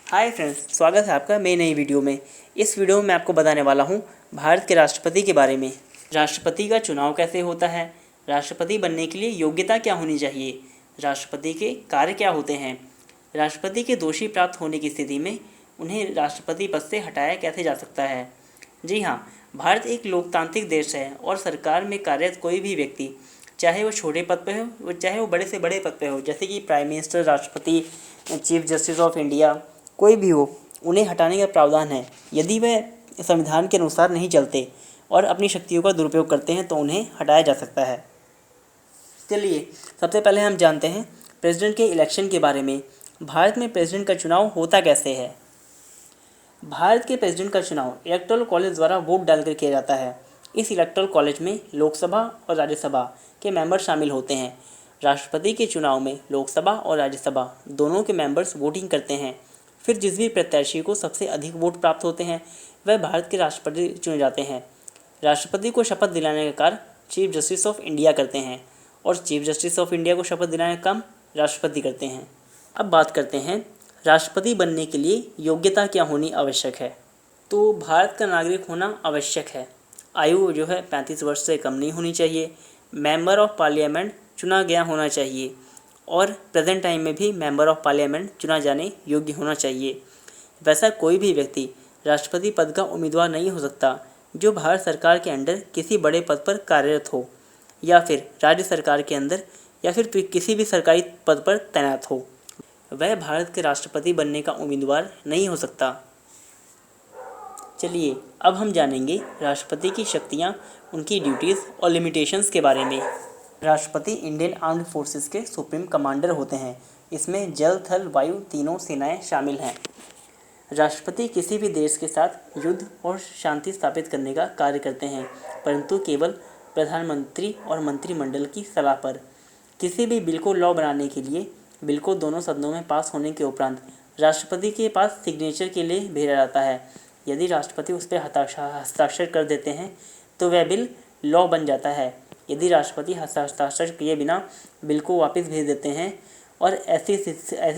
Hi friends, स्वागत है आपका मेरी नई वीडियो में। इस वीडियो में मैं आपको बताने वाला हूँ भारत के राष्ट्रपति के बारे में। राष्ट्रपति का चुनाव कैसे होता है, राष्ट्रपति बनने के लिए योग्यता क्या होनी चाहिए, राष्ट्रपति के कार्य क्या होते हैं, राष्ट्रपति के दोषी प्राप्त होने की स्थिति में उन्हें राष्ट्रपति पद से हटाया कैसे जा सकता है। जी हाँ, भारत एक लोकतांत्रिक देश है और सरकार में कार्यरत कोई भी व्यक्ति, चाहे वो छोटे पद पे हो चाहे वो बड़े से बड़े पद पे हो, जैसे कि प्राइम मिनिस्टर, राष्ट्रपति, चीफ जस्टिस ऑफ इंडिया, कोई भी हो, उन्हें हटाने का प्रावधान है। यदि वे संविधान के अनुसार नहीं चलते और अपनी शक्तियों का दुरुपयोग करते हैं तो उन्हें हटाया जा सकता है। चलिए, सबसे पहले हम जानते हैं प्रेसिडेंट के इलेक्शन के बारे में। भारत में प्रेसिडेंट का चुनाव होता कैसे है। भारत के प्रेसिडेंट का चुनाव इलेक्टोरल कॉलेज द्वारा वोट डालकर किया जाता है। इस इलेक्टोरल कॉलेज में लोकसभा और राज्यसभा के मेंबर शामिल होते हैं। राष्ट्रपति के चुनाव में लोकसभा और राज्यसभा दोनों के मेंबर्स वोटिंग करते हैं। फिर जिस भी प्रत्याशी को सबसे अधिक वोट प्राप्त होते हैं वह भारत के राष्ट्रपति चुने जाते हैं। राष्ट्रपति को शपथ दिलाने का कार्य चीफ जस्टिस ऑफ इंडिया करते हैं और चीफ जस्टिस ऑफ इंडिया को शपथ दिलाने का काम राष्ट्रपति करते हैं। अब बात करते हैं राष्ट्रपति बनने के लिए योग्यता क्या होनी आवश्यक है। तो भारत का नागरिक होना आवश्यक है। आयु जो है 35 वर्ष से कम नहीं होनी चाहिए। मेंबर ऑफ पार्लियामेंट चुना गया होना चाहिए और प्रेजेंट टाइम में भी मेंबर ऑफ पार्लियामेंट चुना जाने योग्य होना चाहिए। वैसा कोई भी व्यक्ति राष्ट्रपति पद का उम्मीदवार नहीं हो सकता जो भारत सरकार के अंडर किसी बड़े पद पर कार्यरत हो या फिर राज्य सरकार के अंदर या फिर किसी भी सरकारी पद पर तैनात हो। वह भारत के राष्ट्रपति बनने का उम्मीदवार नहीं हो सकता। चलिए, अब हम जानेंगे राष्ट्रपति की शक्तियाँ, उनकी ड्यूटीज़ और लिमिटेशंस के बारे में। राष्ट्रपति इंडियन आर्म्ड फोर्सेस के सुप्रीम कमांडर होते हैं। इसमें जल, थल, वायु तीनों सेनाएं शामिल हैं। राष्ट्रपति किसी भी देश के साथ युद्ध और शांति स्थापित करने का कार्य करते हैं, परंतु केवल प्रधानमंत्री और मंत्रिमंडल की सलाह पर। किसी भी बिल को लॉ बनाने के लिए बिल को दोनों सदनों में पास होने के उपरांत राष्ट्रपति के पास सिग्नेचर के लिए भेजा जाता है। यदि राष्ट्रपति उस पर हस्ताक्षर कर देते हैं तो वह बिल लॉ बन जाता है। यदि राष्ट्रपति हस्ताक्षर किए बिना बिल को वापस भेज देते हैं और ऐसी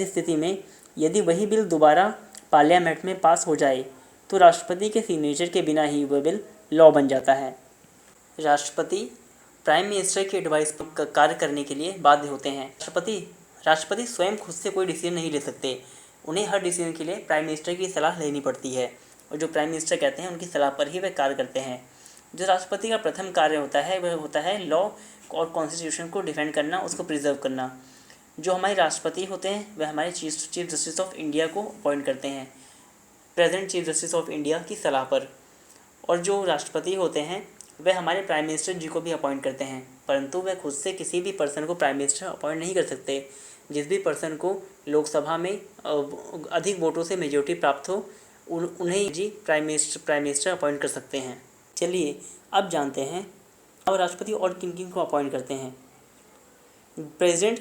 स्थिति में यदि वही बिल दोबारा पार्लियामेंट में पास हो जाए तो राष्ट्रपति के सिग्नेचर के बिना ही वह बिल लॉ बन जाता है। राष्ट्रपति प्राइम मिनिस्टर की एडवाइस पर कार्य करने के लिए बाध्य होते हैं। राष्ट्रपति स्वयं खुद से कोई डिसीजन नहीं ले सकते। उन्हें हर डिसीजन के लिए प्राइम मिनिस्टर की सलाह लेनी पड़ती है और जो प्राइम मिनिस्टर कहते हैं उनकी सलाह पर ही वे कार्य करते हैं। जो राष्ट्रपति का प्रथम कार्य होता है वह होता है लॉ और कॉन्स्टिट्यूशन को डिफेंड करना, उसको प्रिजर्व करना। जो हमारे राष्ट्रपति होते हैं वह हमारे चीफ जस्टिस ऑफ इंडिया को अपॉइंट करते हैं present chief justice of India की सलाह पर। और जो राष्ट्रपति होते हैं वह हमारे प्राइम मिनिस्टर जी को भी अपॉइंट करते हैं, परंतु वह खुद से किसी भी पर्सन को प्राइम मिनिस्टर अपॉइंट नहीं कर सकते। जिस भी पर्सन को लोकसभा में अधिक वोटों से मेजोरिटी प्राप्त हो उन्हें जी प्राइम मिनिस्टर अपॉइंट कर सकते हैं। चलिए, अब जानते हैं और राष्ट्रपति और किन किन को अपॉइंट करते हैं। प्रेसिडेंट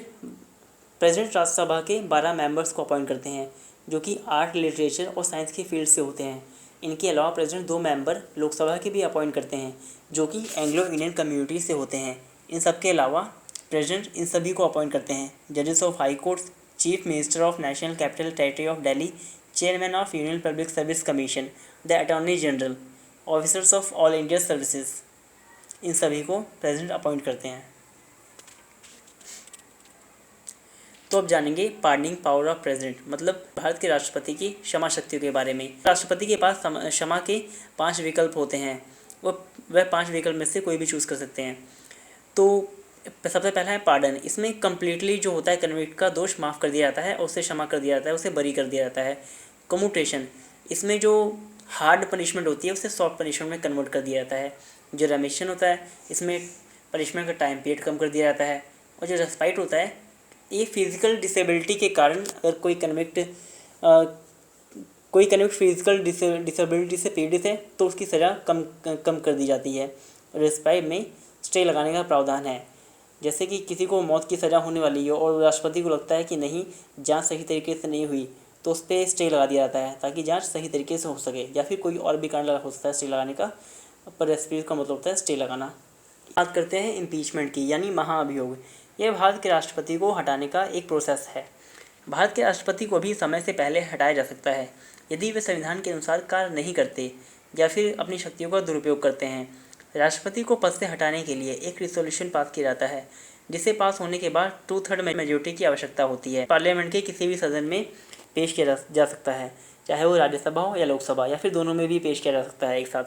राज्यसभा के 12 मेंबर्स को अपॉइंट करते हैं जो कि आर्ट, लिटरेचर और साइंस के फील्ड से होते हैं। इनके अलावा प्रेसिडेंट 2 मेंबर लोकसभा के भी अपॉइंट करते हैं जो कि एंग्लो इंडियन कम्युनिटी से होते हैं। इन सब के अलावा प्रेसिडेंट इन सभी को अपॉइंट करते हैं जजेस of high courts, chief minister of national capital territory of Delhi, chairman of union public service commission, the attorney general, officers of all India services. इन सभी को प्रेसिडेंट अपॉइंट करते हैं। तो अब जानेंगे पार्डनिंग पावर ऑफ प्रेसिडेंट, मतलब भारत के राष्ट्रपति की क्षमा शक्तियों के बारे में। राष्ट्रपति के पास क्षमा के 5 विकल्प होते हैं। वह 5 विकल्प में से कोई भी चूज़ कर सकते हैं। तो सबसे पहला है पार्डन। इसमें कम्प्लीटली जो होता है कन्विक्ट का दोष माफ़ कर दिया जाता है और उसे क्षमा कर दिया जाता है, उसे बरी कर दिया जाता है। कम्यूटेशन, इसमें जो हार्ड पनिशमेंट होती है उसे सॉफ्ट पनिशमेंट में कन्वर्ट कर दिया जाता है। जो रेमिशन होता है इसमें पनिशमेंट का टाइम पीरियड कम कर दिया जाता है। और जो रेस्पाइट होता है ये फिजिकल डिसेबिलिटी के कारण अगर कोई कन्विक्ट फिजिकल डिसेबिलिटी से पीड़ित है तो उसकी सज़ा कम कर दी जाती है। रेस्पाइट में स्टे लगाने का प्रावधान है। जैसे कि किसी को मौत की सज़ा होने वाली है और राष्ट्रपति को लगता है कि नहीं, जांच सही तरीके से नहीं हुई, तो उस पर स्टे लगा दिया जाता है ताकि जांच सही तरीके से हो सके, या फिर कोई और भी कारण लगा हो सकता है स्टे लगाने का, पर रेस्पाइट का मतलब होता है स्टे लगाना। बात करते हैं इम्पीचमेंट की, यानी महाअभियोग। यह भारत के राष्ट्रपति को हटाने का एक प्रोसेस है। भारत के राष्ट्रपति को भी समय से पहले हटाया जा सकता है यदि वे संविधान के अनुसार कार्य नहीं करते या फिर अपनी शक्तियों का दुरुपयोग करते हैं। राष्ट्रपति को पद से हटाने के लिए एक रिजोल्यूशन पास किया जाता है जिसे पास होने के बाद 2/3 मेजोरिटी की आवश्यकता होती है। पार्लियामेंट के किसी भी सदन में पेश किया जा सकता है, चाहे वो राज्यसभा हो या लोकसभा या फिर दोनों में भी पेश किया जा सकता है एक साथ।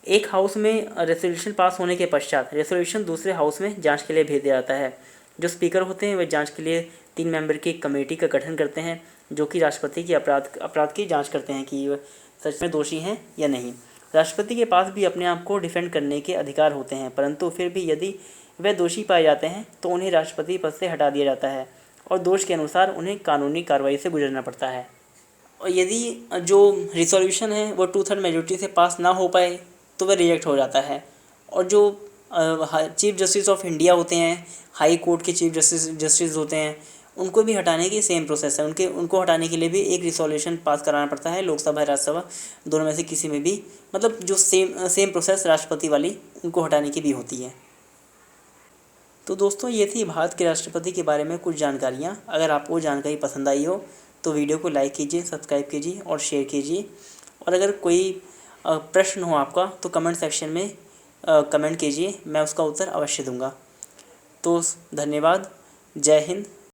एक हाउस में रेजोल्यूशन पास होने के पश्चात रेजोल्यूशन दूसरे हाउस में जांच के लिए भेज दिया जाता है। जो स्पीकर होते हैं वे जांच के लिए 3 मेंबर की कमेटी का गठन करते हैं जो कि राष्ट्रपति की अपराध की जांच करते हैं कि वह सच में दोषी हैं या नहीं। राष्ट्रपति के पास भी अपने आप को डिफेंड करने के अधिकार होते हैं, परंतु फिर भी यदि वे दोषी पाए जाते हैं तो उन्हें राष्ट्रपति पद से हटा दिया जाता है और दोष के अनुसार उन्हें कानूनी कार्रवाई से गुजरना पड़ता है। और यदि जो रिजोल्यूशन है वो 2/3 मेजोरिटी से पास ना हो पाए तो वह रिजेक्ट हो जाता है। और जो चीफ जस्टिस ऑफ इंडिया होते हैं, हाई कोर्ट के चीफ जस्टिस होते हैं, उनको भी हटाने की सेम प्रोसेस है। उनको हटाने के लिए भी एक रिजोल्यूशन पास कराना पड़ता है, लोकसभा राज्यसभा दोनों में से किसी में भी, मतलब जो सेम प्रोसेस राष्ट्रपति वाली उनको हटाने की भी होती है। तो दोस्तों ये थी भारत के राष्ट्रपति के बारे में कुछ जानकारियाँ। अगर आपको जानकारी पसंद आई हो तो वीडियो को लाइक कीजिए, सब्सक्राइब कीजिए और शेयर कीजिए। और अगर कोई प्रश्न हो आपका तो कमेंट सेक्शन में कमेंट कीजिए, मैं उसका उत्तर अवश्य दूंगा। तो धन्यवाद। जय हिंद,